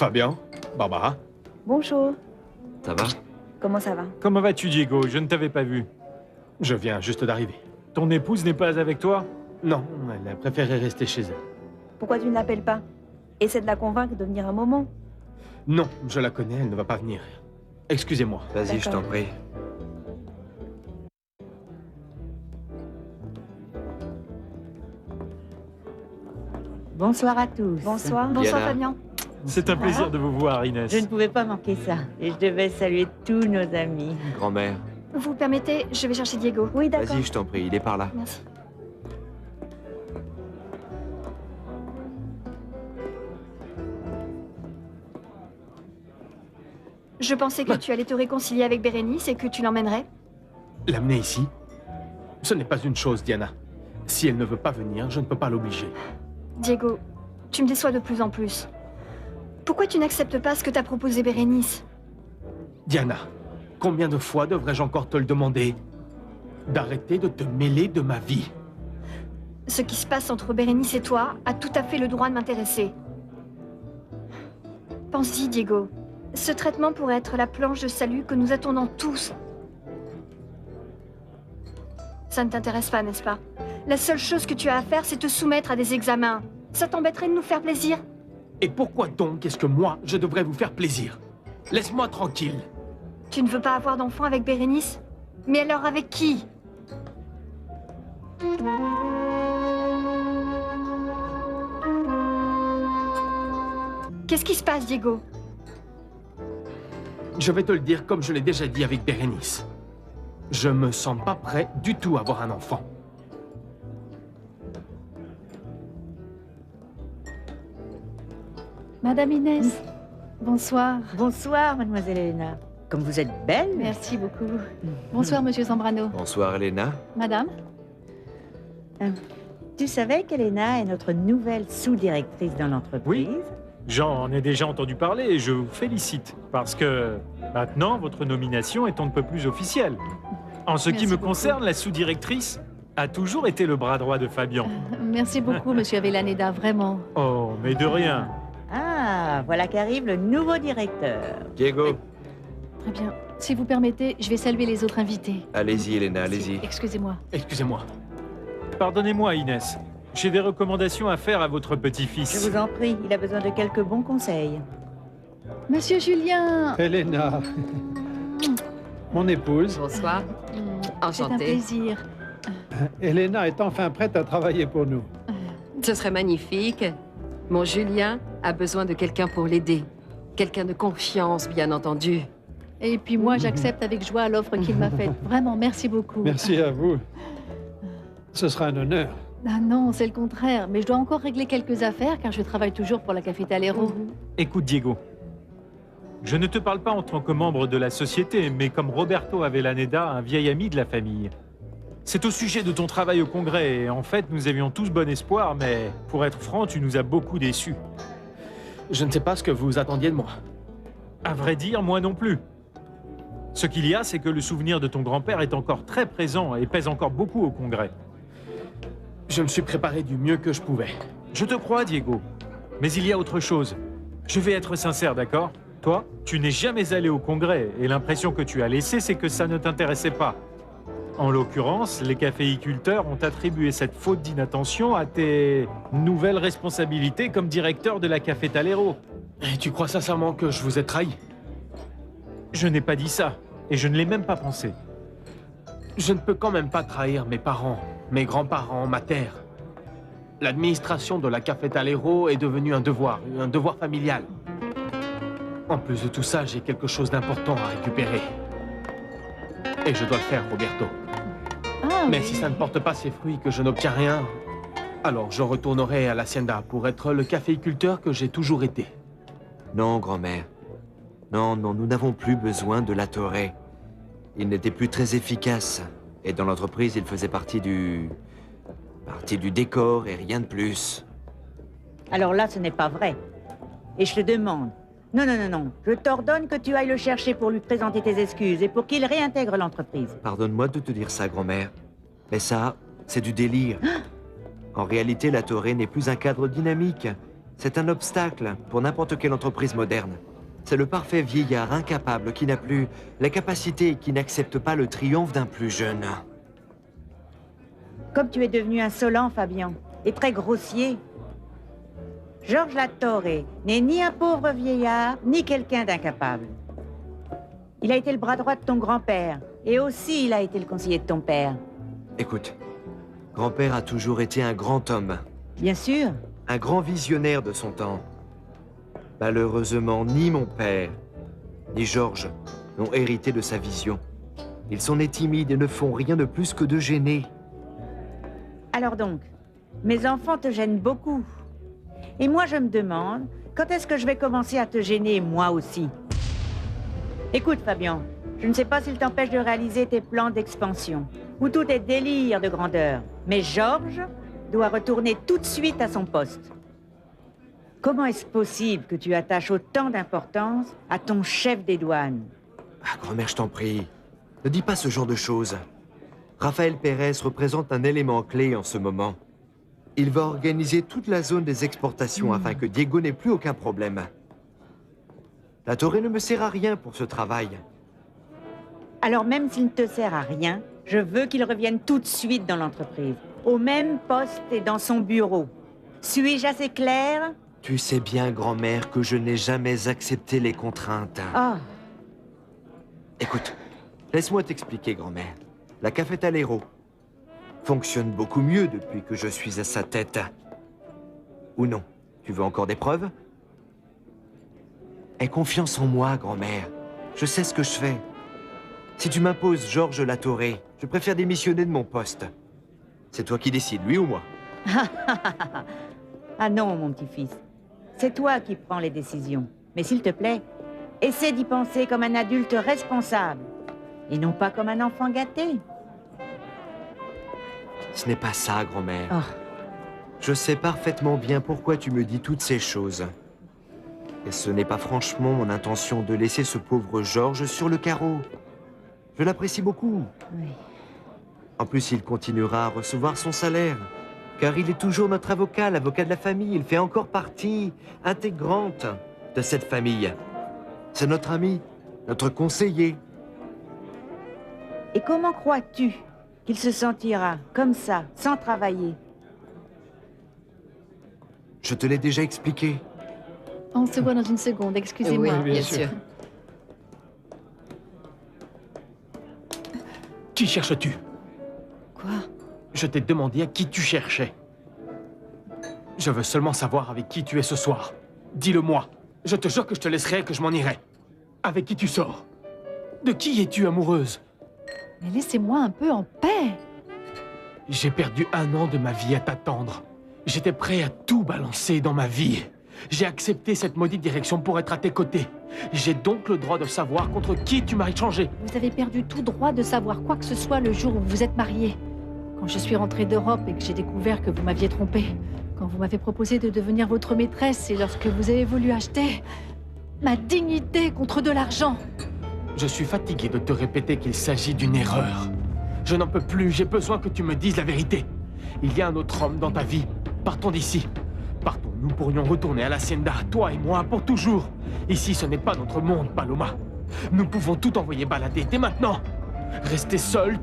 Fabien, Barbara, Bonjour, Ça va? comment ça va? Comment vas-tu, Diego? Je ne t'avais pas vu. je viens juste d'arriver. Ton épouse n'est pas avec toi? Non, elle a préféré rester chez elle. Pourquoi tu ne l'appelles pas? Essaie de la convaincre de venir un moment. Non, je la connais, elle ne va pas venir. Excusez-moi. Vas-y, je t'en D'accord. prie. Bonsoir à tous. Bonsoir. Bonsoir, Fabien. C'est un plaisir de vous voir, Inès. Je ne pouvais pas manquer ça. Et je devais saluer tous nos amis. Grand-mère, Vous permettez, je vais chercher Diego. Oui, d'accord. vas-y, je t'en prie, il est par là. Merci. Je pensais que tu allais te réconcilier avec Bérénice et que tu l'emmènerais. L'amener ici? Ce n'est pas une chose, Diana. Si elle ne veut pas venir, je ne peux pas l'obliger. Diego, tu me déçois de plus en plus. Pourquoi tu n'acceptes pas ce que t'a proposé Bérénice? Diana, combien de fois devrais-je encore te le demander? D'arrêter de te mêler de ma vie. Ce qui se passe entre Bérénice et toi a tout à fait le droit de m'intéresser. Pense-y, Diego. Ce traitement pourrait être la planche de salut que nous attendons tous. Ça ne t'intéresse pas, n'est-ce pas? La seule chose que tu as à faire, c'est te soumettre à des examens. Ça t'embêterait de nous faire plaisir? Et pourquoi donc est-ce que moi, je devrais vous faire plaisir? Laisse-moi tranquille. Tu ne veux pas avoir d'enfant avec Bérénice? Mais alors avec qui? Qu'est-ce qui se passe, Diego? Je vais te le dire comme je l'ai déjà dit avec Bérénice. Je me sens pas prêt du tout à avoir un enfant. Madame Inès, bonsoir. Bonsoir, mademoiselle Elena. Comme vous êtes belle. Merci beaucoup. Bonsoir, monsieur Zambrano. Bonsoir, Elena. Madame, Tu savais qu'Elena est notre nouvelle sous-directrice dans l'entreprise? J'en ai déjà entendu parler et je vous félicite. Parce que maintenant, votre nomination est on ne peut plus officielle. En ce qui Merci me beaucoup. concerne, la sous-directrice a toujours été le bras droit de Fabien. merci beaucoup, monsieur Avellaneda, vraiment. Oh, mais de rien. Ah, voilà qu'arrive le nouveau directeur. Diego, Très bien. Si vous permettez, je vais saluer les autres invités. allez-y, Elena, allez-y. Excusez-moi. Excusez-moi. Pardonnez-moi, Inès. J'ai des recommandations à faire à votre Je petit-fils. vous en prie, il a besoin de quelques bons conseils. Monsieur Julien. Elena, mon épouse. Bonsoir. C'est un Enchantée. plaisir. Elena est enfin prête à travailler pour nous. Ce serait magnifique. Mon Julien a besoin de quelqu'un pour l'aider. Quelqu'un de confiance, bien entendu. Et puis moi, j'accepte avec joie l'offre qu'il m'a faite. Vraiment, merci beaucoup. Merci à vous. Ce sera un honneur. Ah non, c'est le contraire. Mais je dois encore régler quelques affaires car je travaille toujours pour la Café Talero. Écoute, Diego. Je ne te parle pas en tant que membre de la société, mais comme Roberto Avellaneda, un vieil ami de la famille. C'est au sujet de ton travail au Congrès, et en fait, nous avions tous bon espoir, mais pour être franc, tu nous as beaucoup déçus. Je ne sais pas ce que vous attendiez de moi. À vrai dire, moi non plus. Ce qu'il y a, c'est que le souvenir de ton grand-père est encore très présent et pèse encore beaucoup au Congrès. Je me suis préparé du mieux que je pouvais. Je te crois, Diego. Mais il y a autre chose. Je vais être sincère, d'accord? Toi, tu n'es jamais allé au Congrès, et l'impression que tu as laissée, c'est que ça ne t'intéressait pas. En l'occurrence, les caféiculteurs ont attribué cette faute d'inattention à tes nouvelles responsabilités comme directeur de la Café Talero. Et tu crois sincèrement que je vous ai trahi? Je n'ai pas dit ça, et je ne l'ai même pas pensé. Je ne peux quand même pas trahir mes parents, mes grands-parents, ma terre. L'administration de la Café Talero est devenue un devoir familial. En plus de tout ça, j'ai quelque chose d'important à récupérer. Et je dois le faire, Roberto. Ah, Mais oui. si ça ne porte pas ses fruits, que je n'obtiens rien, alors je retournerai à l'hacienda pour être le caféiculteur que j'ai toujours été. Non, grand-mère. Non, non, nous n'avons plus besoin de la Torre. Il n'était plus très efficace. Et dans l'entreprise, il faisait partie du décor et rien de plus. Alors là, ce n'est pas vrai. Et je te demande. Non, non, non, non. Je t'ordonne que tu ailles le chercher pour lui présenter tes excuses et pour qu'il réintègre l'entreprise. Pardonne-moi de te dire ça, grand-mère. Mais ça, c'est du délire. En réalité, la Torre n'est plus un cadre dynamique. C'est un obstacle pour n'importe quelle entreprise moderne. C'est le parfait vieillard incapable qui n'a plus la capacité et qui n'accepte pas le triomphe d'un plus jeune. Comme tu es devenu insolent, Fabian, et très grossier. Georges Latorre n'est ni un pauvre vieillard, ni quelqu'un d'incapable. Il a été le bras droit de ton grand-père, et aussi il a été le conseiller de ton père. Écoute, grand-père a toujours été un grand homme, Bien sûr. un grand visionnaire de son temps. Malheureusement, ni mon père, ni Georges n'ont hérité de sa vision. Ils sont nés timides et ne font rien de plus que de gêner. Alors donc, mes enfants te gênent beaucoup. Et moi, je me demande, quand est-ce que je vais commencer à te gêner, moi aussi? Écoute, Fabian, je ne sais pas s'il t'empêche de réaliser tes plans d'expansion, où tout est délire de grandeur. Mais Georges doit retourner tout de suite à son poste. Comment est-ce possible que tu attaches autant d'importance à ton chef des douanes? Ah, grand-mère, je t'en prie, ne dis pas ce genre de choses. Raphaël Pérez représente un élément clé en ce moment. Il va organiser toute la zone des exportations afin que Diego n'ait plus aucun problème. La Torre ne me sert à rien pour ce travail. Alors même s'il ne te sert à rien, je veux qu'il revienne tout de suite dans l'entreprise, au même poste et dans son bureau. Suis-je assez clair? Tu sais bien, grand-mère, que je n'ai jamais accepté les contraintes. Ah, Écoute, laisse-moi t'expliquer, grand-mère. La Cafetalero fonctionne beaucoup mieux depuis que je suis à sa tête. Ou non? Tu veux encore des preuves? Aie confiance en moi, grand-mère. Je sais ce que je fais. Si tu m'imposes Georges Latorre, je préfère démissionner de mon poste. C'est toi qui décides, lui ou moi? ah non, mon petit-fils. C'est toi qui prends les décisions. Mais s'il te plaît, essaie d'y penser comme un adulte responsable, et non pas comme un enfant gâté. Ce n'est pas ça, grand-mère. Oh. Je sais parfaitement bien pourquoi tu me dis toutes ces choses. Et ce n'est pas franchement mon intention de laisser ce pauvre Georges sur le carreau. Je l'apprécie beaucoup. Oui. En plus, il continuera à recevoir son salaire. Car il est toujours notre avocat, l'avocat de la famille. Il fait encore partie intégrante de cette famille. C'est notre ami, notre conseiller. Et comment crois-tu qu'il se sentira comme ça, sans travailler? Je te l'ai déjà expliqué. On se voit dans une seconde, excusez-moi. Oui, bien sûr. Qui cherches-tu? Quoi? Je t'ai demandé à qui tu cherchais. Je veux seulement savoir avec qui tu es ce soir. Dis-le-moi. Je te jure que je te laisserai et que je m'en irai. Avec qui tu sors? De qui es-tu amoureuse? Mais laissez-moi un peu en paix. J'ai perdu 1 an de ma vie à t'attendre. J'étais prêt à tout balancer dans ma vie. J'ai accepté cette maudite direction pour être à tes côtés. J'ai donc le droit de savoir contre qui tu m'as échangé. Vous avez perdu tout droit de savoir quoi que ce soit le jour où vous êtes mariés. Quand je suis rentrée d'Europe et que j'ai découvert que vous m'aviez trompée. Quand vous m'avez proposé de devenir votre maîtresse et lorsque vous avez voulu acheter ma dignité contre de l'argent. Je suis fatigué de te répéter qu'il s'agit d'une erreur. Je n'en peux plus, j'ai besoin que tu me dises la vérité. Il y a un autre homme dans ta vie. Partons d'ici. Partons, nous pourrions retourner à l'Hacienda, toi et moi, pour toujours. Ici, ce n'est pas notre monde, Paloma. Nous pouvons tout envoyer balader dès maintenant. Rester seuls,